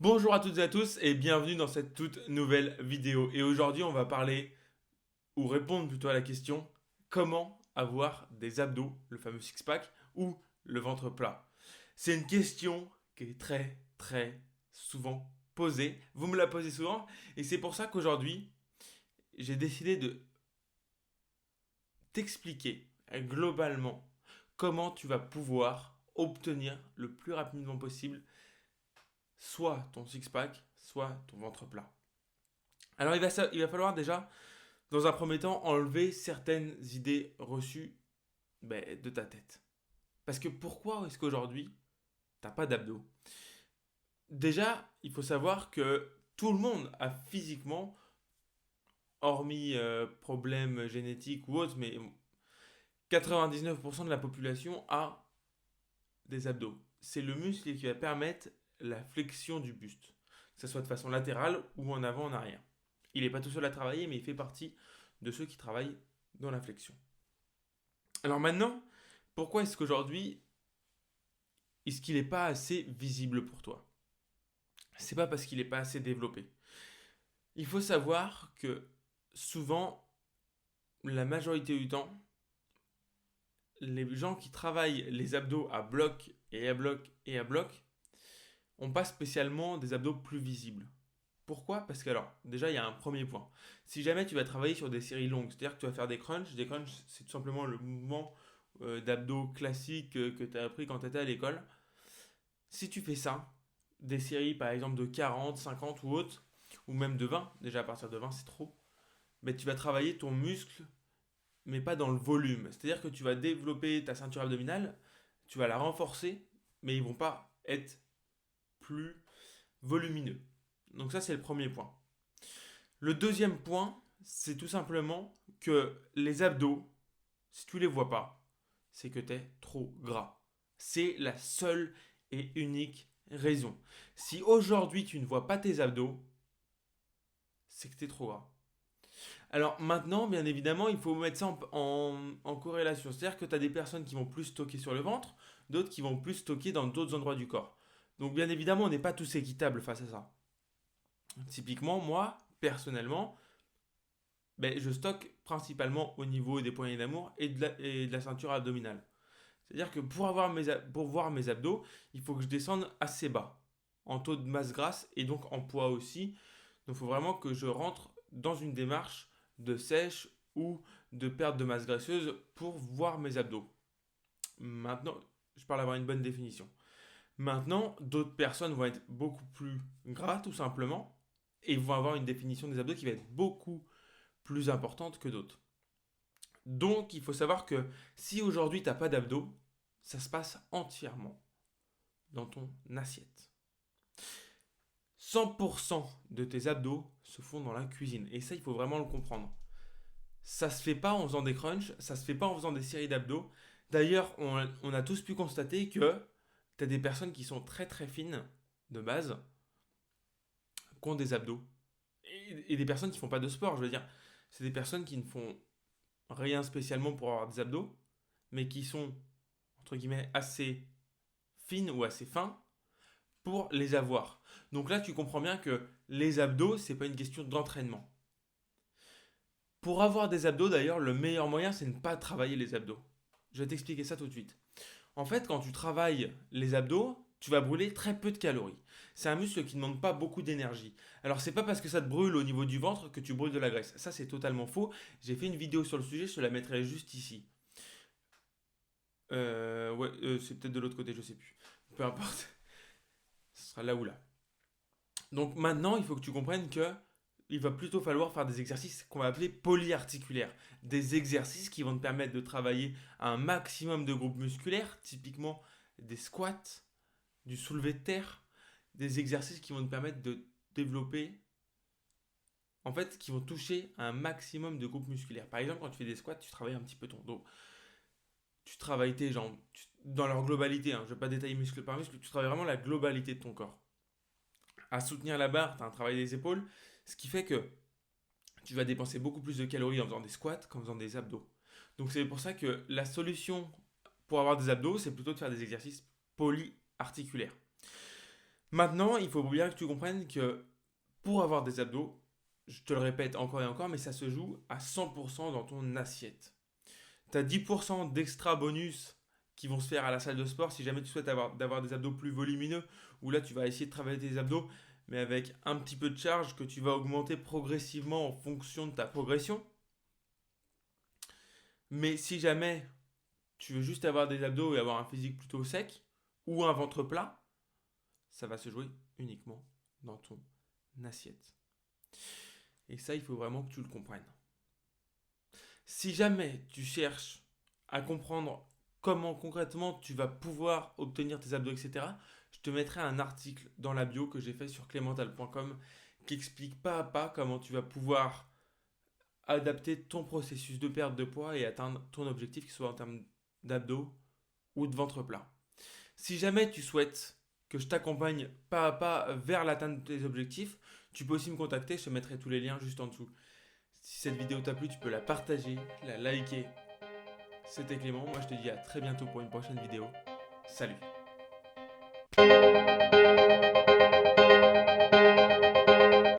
Bonjour à toutes et à tous et bienvenue dans cette toute nouvelle vidéo. Et aujourd'hui, on va parler ou répondre plutôt à la question comment avoir des abdos, le fameux six-pack ou le ventre plat. C'est une question qui est très souvent posée. Vous me la posez souvent et c'est pour ça qu'aujourd'hui, j'ai décidé de t'expliquer globalement comment tu vas pouvoir obtenir le plus rapidement possible soit ton six-pack, soit ton ventre plat. Alors il va falloir déjà, dans un premier temps, enlever certaines idées reçues de ta tête. Parce que pourquoi est-ce qu'aujourd'hui, t'as pas d'abdos? Déjà, il faut savoir que tout le monde a physiquement, hormis problèmes génétiques ou autres, mais 99% de la population a des abdos. C'est le muscle qui va permettre la flexion du buste, que ce soit de façon latérale ou en avant, en arrière. Il n'est pas tout seul à travailler, mais il fait partie de ceux qui travaillent dans la flexion. Alors maintenant, pourquoi est-ce qu'aujourd'hui, est-ce qu'il n'est pas assez visible pour toi? C'est pas parce qu'il n'est pas assez développé. Il faut savoir que souvent, la majorité du temps, les gens qui travaillent les abdos à bloc et à bloc et à bloc ont pas spécialement des abdos plus visibles. Pourquoi? Parce que alors, déjà, il y a un premier point. Si jamais tu vas travailler sur des séries longues, c'est-à-dire que tu vas faire des crunchs, c'est tout simplement le mouvement d'abdos classique que tu as appris quand tu étais à l'école. Si tu fais ça, des séries par exemple de 40, 50 ou autres, ou même de 20, déjà à partir de 20 c'est trop, mais tu vas travailler ton muscle, mais pas dans le volume. C'est-à-dire que tu vas développer ta ceinture abdominale, tu vas la renforcer, mais ils vont pas être plus volumineux. Donc ça c'est le premier point. Le deuxième point, c'est tout simplement que les abdos, si tu les vois pas, c'est que tu es trop gras. C'est la seule et unique raison. Si aujourd'hui tu ne vois pas tes abdos, c'est que tu es trop gras. Alors maintenant, bien évidemment, il faut mettre ça en corrélation. C'est-à-dire que tu as des personnes qui vont plus stocker sur le ventre, d'autres qui vont plus stocker dans d'autres endroits du corps. Donc bien évidemment, on n'est pas tous équitables face à ça. Typiquement, moi, personnellement, je stocke principalement au niveau des poignées d'amour et de la ceinture abdominale. C'est-à-dire que pour voir mes abdos, il faut que je descende assez bas en taux de masse grasse et donc en poids aussi. Donc il faut vraiment que je rentre dans une démarche de sèche ou de perte de masse graisseuse pour voir mes abdos. Maintenant, je parle d'avoir une bonne définition. Maintenant, d'autres personnes vont être beaucoup plus gras tout simplement et vont avoir une définition des abdos qui va être beaucoup plus importante que d'autres. Donc, il faut savoir que si aujourd'hui tu n'as pas d'abdos, ça se passe entièrement dans ton assiette. 100% de tes abdos se font dans la cuisine. Et ça, il faut vraiment le comprendre. Ça se fait pas en faisant des crunchs, ça se fait pas en faisant des séries d'abdos. D'ailleurs, on a tous pu constater que tu as des personnes qui sont très fines de base, qui ont des abdos. Et des personnes qui font pas de sport, je veux dire. C'est des personnes qui ne font rien spécialement pour avoir des abdos, mais qui sont, entre guillemets, assez fines ou assez fins pour les avoir. Donc là, tu comprends bien que les abdos, c'est pas une question d'entraînement. Pour avoir des abdos, d'ailleurs, le meilleur moyen, c'est de ne pas travailler les abdos. Je vais t'expliquer ça tout de suite. En fait, quand tu travailles les abdos, tu vas brûler très peu de calories. C'est un muscle qui ne demande pas beaucoup d'énergie. Alors, c'est pas parce que ça te brûle au niveau du ventre que tu brûles de la graisse. Ça, c'est totalement faux. J'ai fait une vidéo sur le sujet, je te la mettrai juste ici. Ouais, c'est peut-être de l'autre côté, je sais plus. Peu importe. Ce sera là ou là. Donc maintenant, il faut que tu comprennes que il va plutôt falloir faire des exercices qu'on va appeler polyarticulaires. Des exercices qui vont te permettre de travailler un maximum de groupes musculaires, typiquement des squats, du soulevé de terre, des exercices qui vont te permettre de développer, en fait, qui vont toucher un maximum de groupes musculaires. Par exemple, quand tu fais des squats, tu travailles un petit peu ton dos. Tu travailles tes jambes, dans leur globalité, hein, je ne vais pas détailler muscle par muscle, tu travailles vraiment la globalité de ton corps. À soutenir la barre, tu as un travail des épaules, ce qui fait que tu vas dépenser beaucoup plus de calories en faisant des squats qu'en faisant des abdos. Donc c'est pour ça que la solution pour avoir des abdos, c'est plutôt de faire des exercices polyarticulaires. Maintenant, il faut bien que tu comprennes que pour avoir des abdos, je te le répète encore et encore, mais ça se joue à 100% dans ton assiette. Tu as 10% d'extra bonus qui vont se faire à la salle de sport si jamais tu souhaites d'avoir des abdos plus volumineux, où là tu vas essayer de travailler tes abdos, mais avec un petit peu de charge que tu vas augmenter progressivement en fonction de ta progression. Mais si jamais tu veux juste avoir des abdos et avoir un physique plutôt sec, ou un ventre plat, ça va se jouer uniquement dans ton assiette. Et ça, il faut vraiment que tu le comprennes. Si jamais tu cherches à comprendre comment concrètement tu vas pouvoir obtenir tes abdos, etc., je te mettrai un article dans la bio que j'ai fait sur clémental.com qui explique pas à pas comment tu vas pouvoir adapter ton processus de perte de poids et atteindre ton objectif, que ce soit en termes d'abdos ou de ventre plat. Si jamais tu souhaites que je t'accompagne pas à pas vers l'atteinte de tes objectifs, tu peux aussi me contacter, je te mettrai tous les liens juste en dessous. Si cette vidéo t'a plu, tu peux la partager, la liker. C'était Clément, moi je te dis à très bientôt pour une prochaine vidéo. Salut!